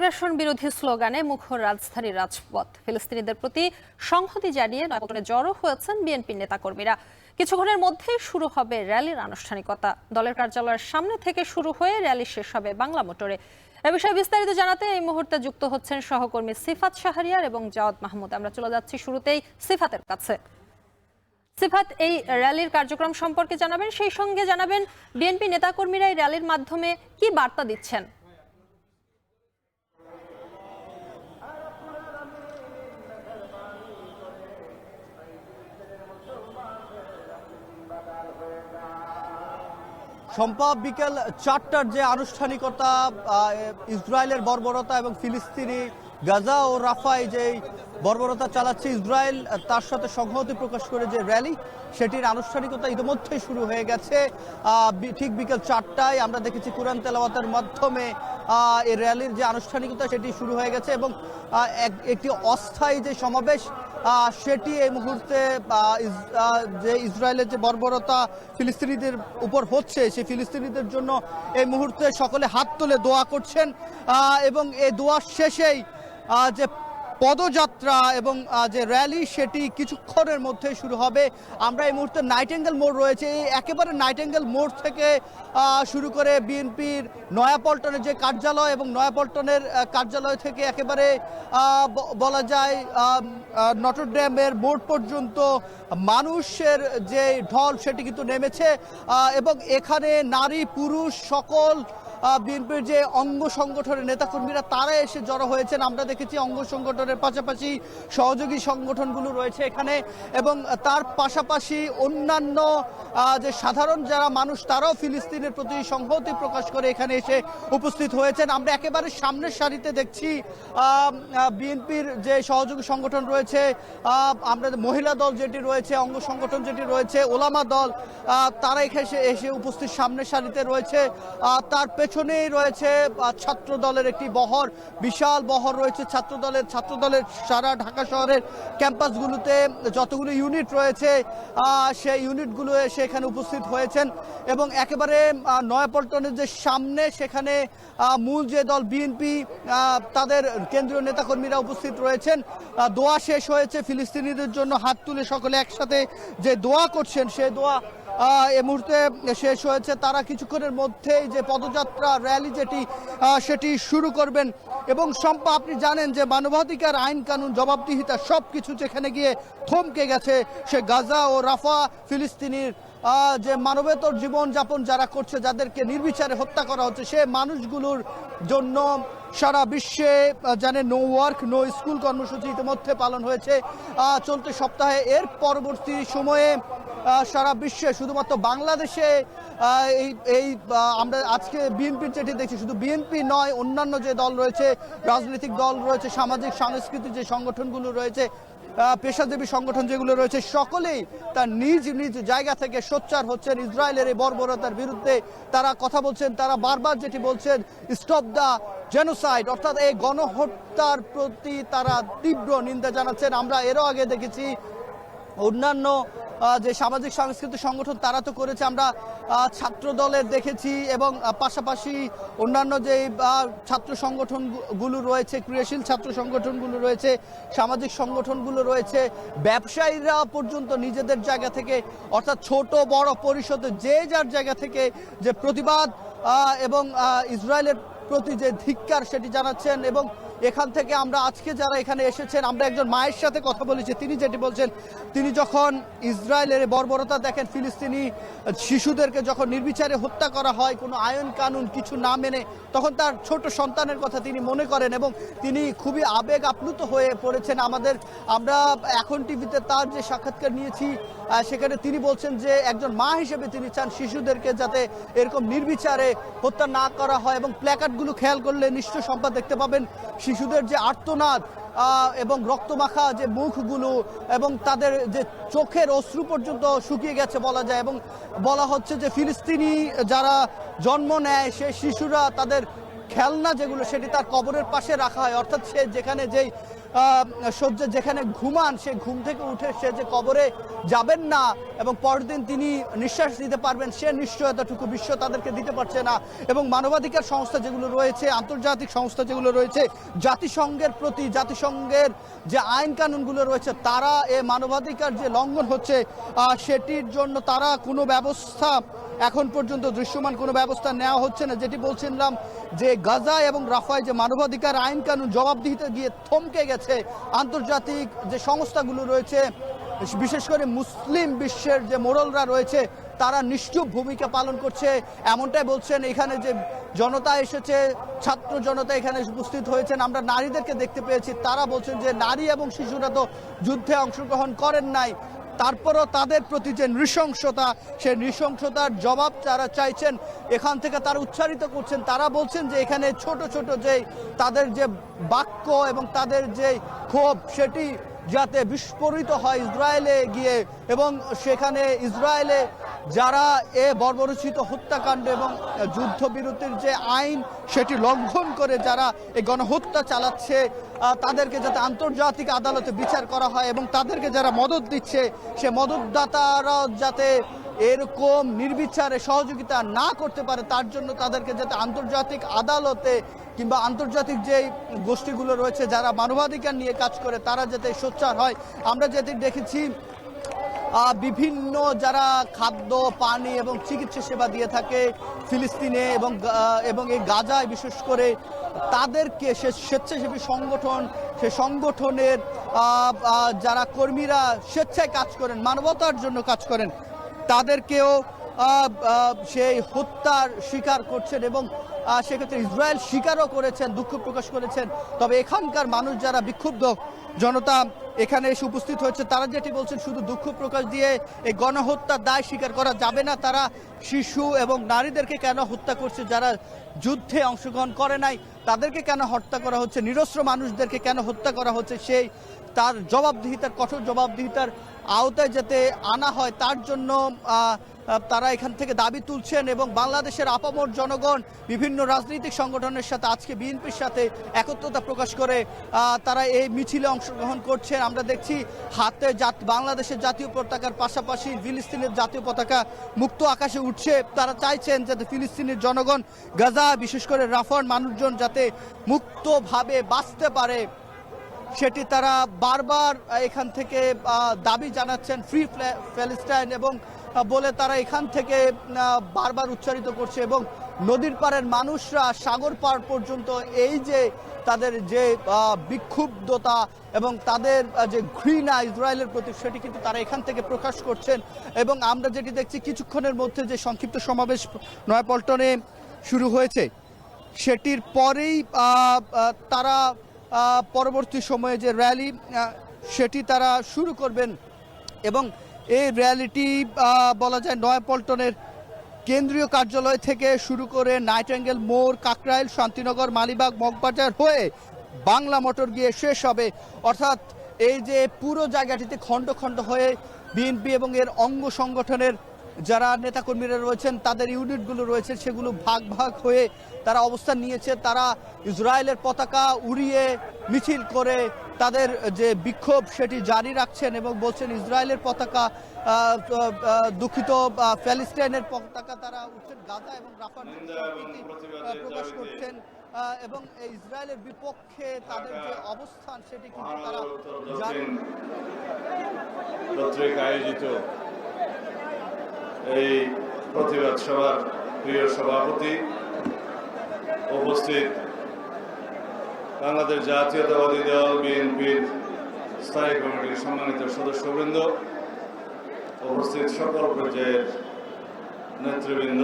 আগ্রাসন বিরোধী স্লোগানে মুখর রাজধানীর রাজপথ। ফিলিস্তিনিদের প্রতি সংহতি জানিয়ে নয়াপল্টনে জড়ো হয়েছেন বিএনপির নেতাকর্মীরা। কিছুক্ষণের মধ্যেই শুরু হবে র্যালির আনুষ্ঠানিকতা। দলের কার্যালয়ের সামনে থেকে শুরু হয়ে র্যালি শেষ হবে বাংলা মোটরে। এ বিষয়ে বিস্তারিত জানাতে এই মুহূর্তে যুক্ত হচ্ছেন সহকর্মী সিফাত শাহরিয়ার এবং জাওয়াদ মাহমুদ। আমরা চলে যাচ্ছি শুরুতেই সিফাতের কাছে। সিফাত, এই র্যালির কার্যক্রম সম্পর্কে জানাবেন, সেই সঙ্গে জানাবেন বিএনপি নেতাকর্মীরা এই র্যালির মাধ্যমে কি বার্তা দিচ্ছেন। সম্পা বিকেল 4টার যে আনুষ্ঠানিকতা, ইসরায়েলের বর্বরতা এবং ফিলিস্তিনি গাজা ও রাফায় যে বর্বরতা চালাচ্ছে ইসরায়েল, তার সাথে সংহতি প্রকাশ করে যে র্যালি, সেটির আনুষ্ঠানিকতা ইতিমধ্যেই শুরু হয়ে গেছে। ঠিক বিকেল 4টায় আমরা দেখেছি কোরআন তেলাওয়াতের মাধ্যমে এই র্যালির যে আনুষ্ঠানিকতা সেটি শুরু হয়ে গেছে এবং একটি অস্থায়ী যে সমাবেশ সেটি এই মুহূর্তে যে ইসরায়েলের যে বর্বরতা ফিলিস্তিনিদের উপর হচ্ছে, সেই ফিলিস্তিনিদের জন্য এই মুহূর্তে সকলে হাত তুলে দোয়া করছেন এবং এই দোয়ার শেষেই যে পদযাত্রা এবং যে র্যালি সেটি কিছুক্ষণের মধ্যে শুরু হবে। আমরা এই মুহূর্তে নাইটেঙ্গেল মোড় রয়েছে, একেবারে নাইটেঙ্গেল মোড় থেকে শুরু করে বিএনপির নয়াপল্টনের যে কার্যালয় এবং নয়াপল্টনের কার্যালয় থেকে একেবারে বলা যায় নটরডেমের মোড় পর্যন্ত মানুষের যে ঢল সেটি কিন্তু নেমেছে এবং এখানে নারী পুরুষ সকল বিএনপির যে অঙ্গ সংগঠনের নেতাকর্মীরা তারা এসে জড়ো হয়েছেন। আমরা দেখেছি অঙ্গ সংগঠনের পাশাপাশি সহযোগী সংগঠনগুলো রয়েছে এখানে এবং তার পাশাপাশি অন্যান্য যে সাধারণ যারা মানুষ তারাও ফিলিস্তিনের প্রতি সংহতি প্রকাশ করে এখানে এসে উপস্থিত হয়েছেন। আমরা একেবারে সামনের সারিতে দেখছি বিএনপির যে সহযোগী সংগঠন রয়েছে, আমরা মহিলা দল যেটি রয়েছে, অঙ্গ সংগঠন যেটি রয়েছে, ওলামা দল, তারা এসে উপস্থিত সামনের সারিতে রয়েছে। তার পেছনেই রয়েছে ছাত্র দলের একটি বহর, বিশাল বহর রয়েছে ছাত্র দলের সারা ঢাকা শহরের ক্যাম্পাসগুলোতে যতগুলো ইউনিট রয়েছে সেই ইউনিটগুলো এসে এখানে উপস্থিত হয়েছেন এবং একেবারে নয়াপল্টনের যে সামনে সেখানে মূল যে দল বিএনপি তাদের কেন্দ্রীয় নেতাকর্মীরা উপস্থিত রয়েছেন। দোয়া শেষ হয়েছে ফিলিস্তিনিদের জন্য, হাত তুলে সকলে একসাথে যে দোয়া করছেন সে দোয়া এই মুহূর্তে শেষ হয়েছে। তারা কিছুক্ষণের মধ্যেই যে পদযাত্রা র্যালি সেটি শুরু করবেন এবং সম্পা আপনি জানেন যে মানবাধিকার আইন কানুন জবাবদিহিতা সব কিছু যেখানে গিয়ে থমকে গেছে। সে গাজা ও রাফা ফিলিস্তিনির যে মানবেতর জীবনযাপন যারা করছে, যাদেরকে নির্বিচারে হত্যা করা হচ্ছে, সে মানুষগুলোর জন্য সারা বিশ্বে জানে নো ওয়ার্ক নো স্কুল কর্মসূচি ইতিমধ্যে পালন হয়েছে চলতি সপ্তাহে। এর পরবর্তী সময়ে সারা বিশ্বে শুধুমাত্র বাংলাদেশে এই আমরা আজকে বিএনপির যেটি দেখছি, শুধু বিএনপি নয়, অন্যান্য যে দল রয়েছে, রাজনৈতিক দল রয়েছে, সামাজিক সাংস্কৃতিক যে সংগঠনগুলো রয়েছে, পেশাজীবী সংগঠন যেগুলো রয়েছে, সকলেই তার নিজ নিজ জায়গা থেকে সোচ্চার হচ্ছেন ইসরায়েলের এই বর্বরতার বিরুদ্ধে। তারা কথা বলছেন, তারা বারবার যেটি বলছেন, স্টপ দ্য জেনোসাইড, অর্থাৎ এই গণহত্যার প্রতি তারা তীব্র নিন্দা জানাচ্ছেন। আমরা এরও আগে দেখেছি অন্যান্য যে সামাজিক সাংস্কৃতিক সংগঠন তারা তো করেছে, আমরা ছাত্র দলের দেখেছি এবং পাশাপাশি অন্যান্য যে ছাত্র সংগঠনগুলো রয়েছে, ক্রিয়াশীল ছাত্র সংগঠনগুলো রয়েছে, সামাজিক সংগঠনগুলো রয়েছে, ব্যবসায়ীরা পর্যন্ত নিজেদের জায়গা থেকে, অর্থাৎ ছোট বড় পরিষদে যে যার জায়গা থেকে যে প্রতিবাদ এবং ইসরায়েলের প্রতি যে ধিক্কার সেটি জানাচ্ছেন। এবং এখান থেকে আমরা আজকে যারা এখানে এসেছেন, আমরা একজন মায়ের সাথে কথা বলেছি, তিনি যেটি বলছেন, তিনি যখন ইসরায়েলের বর্বরতা দেখেন, ফিলিস্তিনি শিশুদেরকে যখন নির্বিচারে হত্যা করা হয় কোনো আইন কানুন কিছু না মেনে, তখন তার ছোট সন্তানের কথা তিনি মনে করেন এবং তিনি খুবই আবেগ আপ্লুত হয়ে পড়েছেন। আমরা এখন টিভিতে তার যে সাক্ষাৎকার নিয়েছি সেখানে তিনি বলছেন যে একজন মা হিসেবে তিনি চান শিশুদেরকে যাতে এরকম নির্বিচারে হত্যা না করা হয় এবং প্ল্যাকার্ডগুলো খেয়াল করলে নিশ্চয় সম্পদ দেখতে পাবেন শিশুদের যে আর্তনাদ এবং রক্তমাখা যে মুখগুলো এবং তাদের যে চোখের অশ্রু পর্যন্ত শুকিয়ে গেছে বলা যায়। এবং বলা হচ্ছে যে ফিলিস্তিনি যারা জন্ম নেয় সে শিশুরা তাদের খেলনা যেগুলো সেটি তার কবরের পাশে রাখা হয়, অর্থাৎ সে যেখানে যেই শয্যা যেখানে ঘুমান সে ঘুম থেকে উঠে সে যে কবরে যাবেন না এবং পরদিন তিনি নিঃশ্বাস দিতে পারবেন সে নিশ্চয়তাটুকু বিশ্ব তাদেরকে দিতে পারছে না। এবং মানবাধিকার সংস্থা যেগুলো রয়েছে, আন্তর্জাতিক সংস্থা যেগুলো রয়েছে, জাতিসংঘের প্রতি জাতিসংঘের যে আইন কানুনগুলো রয়েছে তারা এ মানবাধিকার যে লঙ্ঘন হচ্ছে সেটির জন্য তারা কোনো ব্যবস্থা এখন পর্যন্ত দৃশ্যমান কোনো ব্যবস্থা নেওয়া হচ্ছে না। যেটি বলছিলাম যে গাজা এবং রাফায় যে মানবাধিকার আইন কানুন জবাবদিহিতে গিয়ে থমকে গেছে। আন্তর্জাতিক যে সংস্থাগুলো রয়েছে বিশেষ করে মুসলিম বিশ্বের যে মোড়লরা রয়েছে তারা নিশ্চুপ ভূমিকা পালন করছে এমনটাই বলছেন। এখানে যে জনতা এসেছে, ছাত্র জনতা এখানে উপস্থিত হয়েছেন, আমরা নারীদেরকে দেখতে পেয়েছি, তারা বলছেন যে নারী এবং শিশুরা তো যুদ্ধে অংশগ্রহণ করেন নাই, তারপরও তাদের প্রতি যে নৃশংসতা সেই নৃশংসতার জবাব তারা চাইছেন, এখান থেকে তারা উচ্চারিত করছেন। তারা বলছেন যে এখানে ছোট ছোট যে তাদের যে বাক্য এবং তাদের যে ক্ষোভ সেটি যাতে বিস্ফোরিত হয় ইসরায়েলে গিয়ে, এবং সেখানে ইসরায়েলে যারা এ বর্বরোচিত হত্যাকাণ্ড এবং যুদ্ধবিরতির যে আইন সেটি লঙ্ঘন করে যারা এই গণহত্যা চালাচ্ছে তাদেরকে যাতে আন্তর্জাতিক আদালতে বিচার করা হয় এবং তাদেরকে যারা মদত দিচ্ছে সে মদতদাতারা যাতে এরকম নির্বিচারে সহযোগিতা না করতে পারে তার জন্য তাদেরকে যাতে আন্তর্জাতিক আদালতে কিংবা আন্তর্জাতিক যে গোষ্ঠীগুলো রয়েছে যারা মানবাধিকার নিয়ে কাজ করে তারা যাতে সোচ্চার হয়। আমরা যেটি দেখেছি বিভিন্ন যারা খাদ্য পানি এবং চিকিৎসা সেবা দিয়ে থাকে ফিলিস্তিনে এবং এই গাজায় বিশেষ করে তাদেরকে স্বেচ্ছাসেবী সংগঠন সে সংগঠনের যারা কর্মীরা স্বেচ্ছায় কাজ করেন মানবতার জন্য কাজ করেন তাদেরকেও সেই হত্যার শিকার করছেন এবং সেক্ষেত্রে ইসরায়েল স্বীকারও করেছেন, দুঃখ প্রকাশ করেছেন। তবে এখানকার মানুষ যারা বিক্ষুব্ধ জনতা এখানে এসে উপস্থিত হয়েছে তারা যেটি বলছেন শুধু দুঃখ প্রকাশ দিয়ে এই গণহত্যার দায় স্বীকার করা যাবে না। তারা শিশু এবং নারীদেরকে কেন হত্যা করছে, যারা যুদ্ধে অংশগ্রহণ করে নাই তাদেরকে কেন হত্যা করা হচ্ছে, নিরস্ত্র মানুষদেরকে কেন হত্যা করা হচ্ছে সেই তার জবাবদিহিতার কঠোর জবাবদিহিতার আওতায় যাতে আনা হয় তার জন্য তারা এখান থেকে দাবি তুলছেন। এবং বাংলাদেশের আপামর জনগণ বিভিন্ন রাজনৈতিক সংগঠনের সাথে আজকে বিএনপির সাথে একত্রতা প্রকাশ করে তারা এই মিছিলে অংশগ্রহণ করছেন। আমরা দেখছি হাতে বাংলাদেশের জাতীয় পতাকার পাশাপাশি ফিলিস্তিনের জাতীয় পতাকা মুক্ত আকাশে উঠছে। তারা চাইছেন যাতে ফিলিস্তিনের জনগণ গাজা বিশেষ করে রাফার মানুষজন যাতে মুক্তভাবে বাঁচতে পারে সেটি তারা বারবার এখান থেকে দাবি জানাচ্ছেন, ফ্রি প্যালেস্টাইন এবং বলে তারা এখান থেকে বারবার উচ্চারিত করছে। এবং নদীর পাড়ের মানুষরা সাগর পাড় পর্যন্ত এই যে তাদের যে বিক্ষুব্ধতা এবং তাদের যে ঘৃণা ইসরায়েলের প্রতি সেটি কিন্তু তারা এখান থেকে প্রকাশ করছেন। এবং আমরা যেটি দেখছি কিছুক্ষণের মধ্যে যে সংক্ষিপ্ত সমাবেশ নয়াপল্টনে শুরু হয়েছে সেটির পরেই তারা পরবর্তী সময়ে যে র্যালি সেটি তারা শুরু করবেন। এবং এই র্যালিটি বলা যায় নয়াপল্টনের কেন্দ্রীয় কার্যালয় থেকে শুরু করে নাইটেঙ্গেল মোড়, কাকরাইল, শান্তিনগর, মালিবাগ, মগবাজার হয়ে বাংলা মোটর গিয়ে শেষ হবে। অর্থাৎ এই যে পুরো জায়গাটিতে খণ্ড খণ্ড হয়ে বিএনপি এবং এর অঙ্গ সংগঠনের যারা নেতাকর্মীরা রয়েছেন তাদের ইউনিটগুলো রয়েছে সেগুলো ভাগ ভাগ হয়ে তারা অবস্থান নিয়েছে। তারা ইসরায়েলের পতাকা উড়িয়ে মিছিল করে তাদের যে বিক্ষোভ সেটি জারি রাখছেন এবং বলছেন ইসরায়েলের পতাকা দুঃখিত প্যালেস্টাইনের পতাকা তারা উঠছেন, গাজা এবং রাফার প্রকাশ করছেন এবং ইসরায়েলের বিপক্ষে তাদের যে অবস্থান সেটি কিন্তু তারা জারি আয়োজিত এই প্রতিবাদ সভার প্রিয় সভাপতি, উপস্থিত বাংলাদেশ জাতীয়তাবাদী দল বিএনপির স্থায়ী কমিটির সম্মানিত সদস্যবৃন্দ, উপস্থিত সকল পর্যায়ের নেতৃবৃন্দ,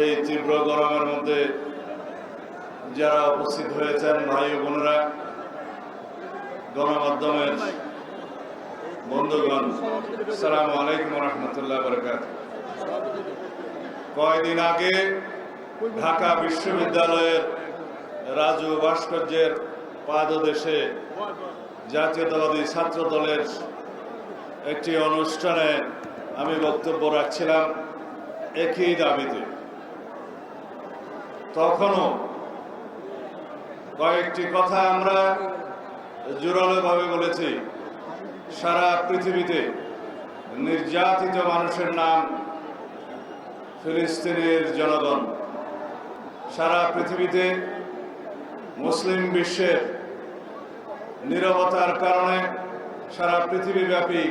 এই তীব্র গরমের মধ্যে যারা উপস্থিত হয়েছেন ভাই ও বোনেরা, গণমাধ্যমের বন্ধুগণ, আসসালামু আলাইকুম রহমতুল্লাহ বরকাত। কয়েকদিন আগে ঢাকা বিশ্ববিদ্যালয়ের রাজু ভাস্কর্যের পাদদেশে জাতীয়তাবাদী ছাত্র দলের একটি অনুষ্ঠানে আমি বক্তব্য রাখছিলাম একই দাবিতে। তখনও কয়েকটি কথা আমরা জোরালোভাবে বলেছি। সারা পৃথিবীতে নির্যাতিত মানুষের নাম ফিলিস্তিনের জনগণ। সারা পৃথিবীতে মুসলিম বিশ্বের নীরবতার কারণে সারা পৃথিবীব্যাপী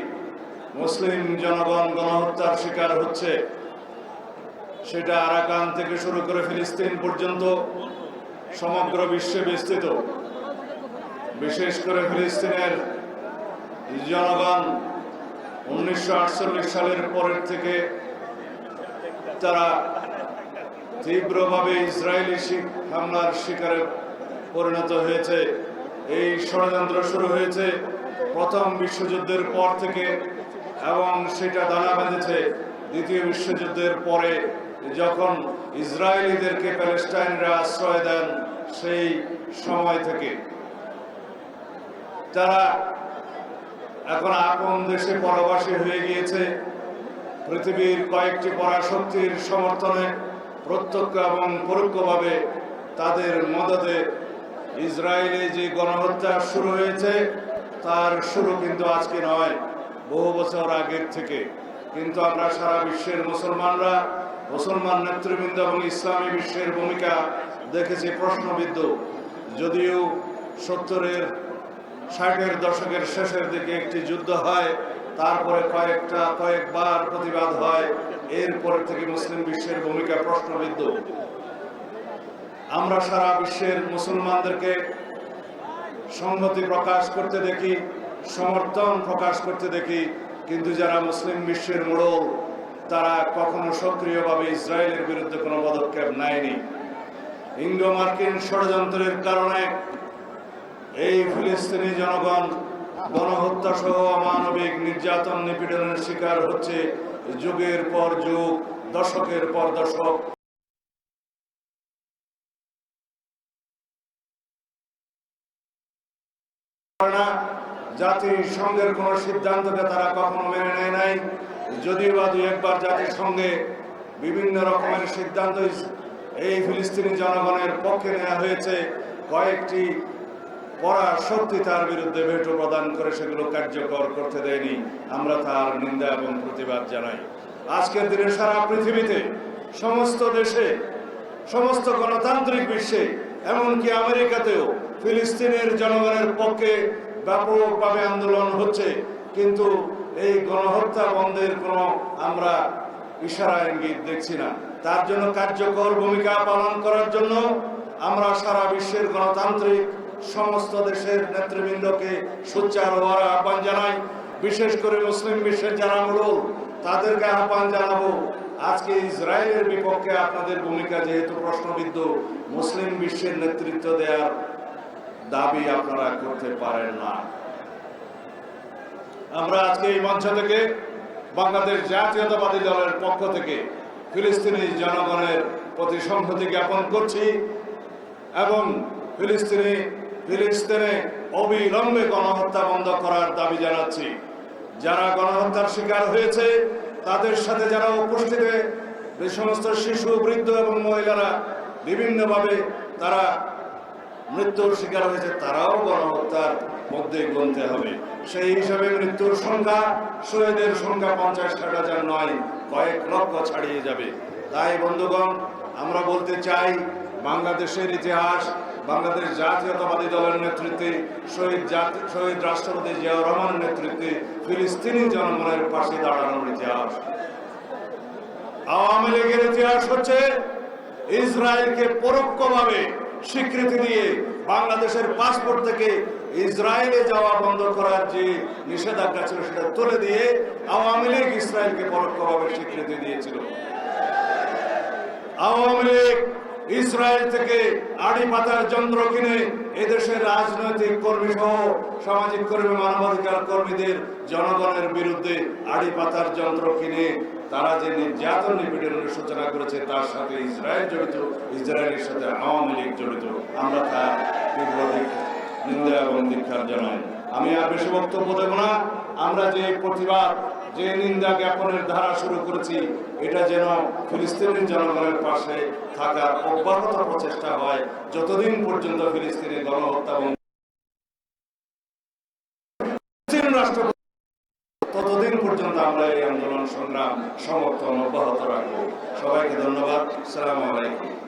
মুসলিম জনগণ গণহত্যার শিকার হচ্ছে। সেটা আরাকান থেকে শুরু করে ফিলিস্তিন পর্যন্ত সমগ্র বিশ্বে বিস্তৃত। বিশেষ করে ফিলিস্তিনের জনগণ 1948 সালের পরের থেকে তারা তীব্রভাবে ইসরায়েলি হামলার শিকারে পরিণত হয়েছে। এই ষড়যন্ত্র শুরু হয়েছে প্রথম বিশ্বযুদ্ধের পর থেকে এবং সেটা দানা বেঁধেছে দ্বিতীয় বিশ্বযুদ্ধের পরে, যখন ইসরায়েলিদেরকে প্যালেস্টাইনরা আশ্রয় দেন সেই সময় থেকে। তারা এখন আপন দেশে পরবাসী হয়ে গিয়েছে। পৃথিবীর কয়েকটি পরাশক্তির সমর্থনে প্রত্যক্ষ এবং পরোক্ষভাবে তাদের মদদে ইসরায়েলে যে গণহত্যা শুরু হয়েছে তার শুরু কিন্তু আজকে নয়, বহু বছর আগের থেকে। কিন্তু আমরা সারা বিশ্বের মুসলমান নেতৃবৃন্দ এবং ইসলামী বিশ্বের ভূমিকা দেখেছি প্রশ্নবিদ্ধ। যদিও 70-60 দশকের শেষের দিকে একটি যুদ্ধ হয়, তারপরে কয়েকবার প্রতিবাদ হয়, এরপর থেকে মুসলিম বিশ্বের ভূমিকা প্রশ্নবিদ্ধ। আমরা সারা বিশ্বের মুসলমানদেরকে সংহতি প্রকাশ করতে দেখি, সমর্থন প্রকাশ করতে দেখি, কিন্তু যারা মুসলিম বিশ্বের মোড়ল তারা কখনো সক্রিয়ভাবে ইসরায়েলের বিরুদ্ধে কোনো পদক্ষেপ নেয়নি। ইঙ্গো মার্কিন ষড়যন্ত্রের কারণে এই ফিলিস্তিনি জনগণ গণহত্যা সহ অমানবিক নির্যাতন নিপীড়নের শিকার হচ্ছে যুগের পর যুগ, দশকের পর দশক। জাতিসংঘের কোন সিদ্ধান্তকে তারা কখনো মেনে নেয় নাই, যদিও বা দুই একবার জাতিসংঘে বিভিন্ন রকমের সিদ্ধান্ত এই ফিলিস্তিনি জনগণের পক্ষে নেওয়া হয়েছে। কয়েকটি পরাশক্তি তার বিরুদ্ধে ভেটো প্রদান করে সেগুলো কার্যকর করতে দেয়নি। আমরা তার নিন্দা এবং প্রতিবাদ জানাই। আজকের দিনে সারা পৃথিবীতে সমস্ত দেশে, সমস্ত গণতান্ত্রিক বিশ্বে, এমনকি আমেরিকাতেও ফিলিস্তিনের জনগণের পক্ষে ব্যাপকভাবে আন্দোলন হচ্ছে, কিন্তু এই গণহত্যা বন্ধের কোনো আমরা ইশারা ইঙ্গিত দেখছি না। তার জন্য কার্যকর ভূমিকা পালন করার জন্য আমরা সারা বিশ্বের গণতান্ত্রিক সমস্ত দেশের নেতৃবৃন্দকে সোচ্চার হওয়ার আহ্বান জানাই। বিশেষ করে মুসলিম বিশ্বের যারা মূল তাদেরকে আহ্বান জানাবো, আজকে ইসরায়েলের বিপক্ষে আপনাদের ভূমিকা যেহেতু প্রশ্নবিদ্ধ, মুসলিম বিশ্বের নেতৃত্ব দেওয়ার দাবি আপনারা করতে পারেন না। আমরা আজকে এই মঞ্চ থেকে বাংলাদেশ জাতীয়তাবাদী দলের পক্ষ থেকে ফিলিস্তিনি জনগণের প্রতি সংহতি জ্ঞাপন করছি এবং ফিলিস্তিনে অবিলম্বে গণহত্যা বন্ধ করার দাবি জানাচ্ছি। যারা গণহত্যার শিকার হয়েছে তাদের সাথে যারা উপস্থিত, যে সমস্ত শিশু, বৃদ্ধ এবং মহিলারা বিভিন্নভাবে তারা মৃত্যুর শিকার হয়েছে, তারাও গণহত্যার মধ্যে গুনতে হবে। সেই হিসাবে মৃত্যুর সংখ্যা, শহীদের সংখ্যা 50-60 হাজার নয়, কয়েক লক্ষ ছাড়িয়ে যাবে। তাই বন্ধুগণ, আমরা বলতে চাই, বাংলাদেশের ইতিহাস, বাংলাদেশ জাতীয়তাবাদী দলের নেতৃত্বে শহীদ রাষ্ট্রপতি জিয়াউর রহমানের নেতৃত্বে ফিলিস্তিনি জনগণের পাশে দাঁড়ানোর ইতিহাস। আওয়ামী লীগের ইতিহাস হচ্ছে ইসরায়েলকে পরোক্ষভাবে স্বীকৃতি দিয়ে বাংলাদেশের পাসপোর্ট থেকে ইসরায়েলে যাওয়া বন্ধ করার যে নিষেধাজ্ঞা ছিল সেটা তুলে দিয়ে আওয়ামী লীগ ইসরায়েলকে পরোক্ষভাবে স্বীকৃতি দিয়েছিল। আওয়ামী লীগ ইসরায়েল থেকে আড়ি পাতার যন্ত্র কিনে এদেশের রাজনৈতিক কর্মী সহ সামাজিক কর্মী, মানবাধিকার কর্মীদের জনগণের বিরুদ্ধে আড়ি পাতার যন্ত্র কিনে তারা যে নির্যাতন নিপীড়নের সূচনা করেছে তার সাথে ইসরায়েল জড়িত, ইসরায়েলের সাথে আওয়ামী লীগ জড়িত। আমরা তার তীব্র নিন্দা এবং ধিক্কার জানাই। আমি আর বেশি বক্তব্য দেব না। আমরা যে প্রতিবাদ, যে নিন্দা জ্ঞাপনের ধারা শুরু করেছি, এটা যেন ফিলিস্তিনি জনগণের পাশে থাকার অব্যাহত প্রচেষ্টা হয় যতদিন পর্যন্ত ফিলিস্তিনি গণহত্যা এবং রাষ্ট্র ততদিন পর্যন্ত আমরা এই আন্দোলন সংগ্রাম সমর্থন অব্যাহত রাখবো। সবাইকে ধন্যবাদ। আসসালামু আলাইকুম।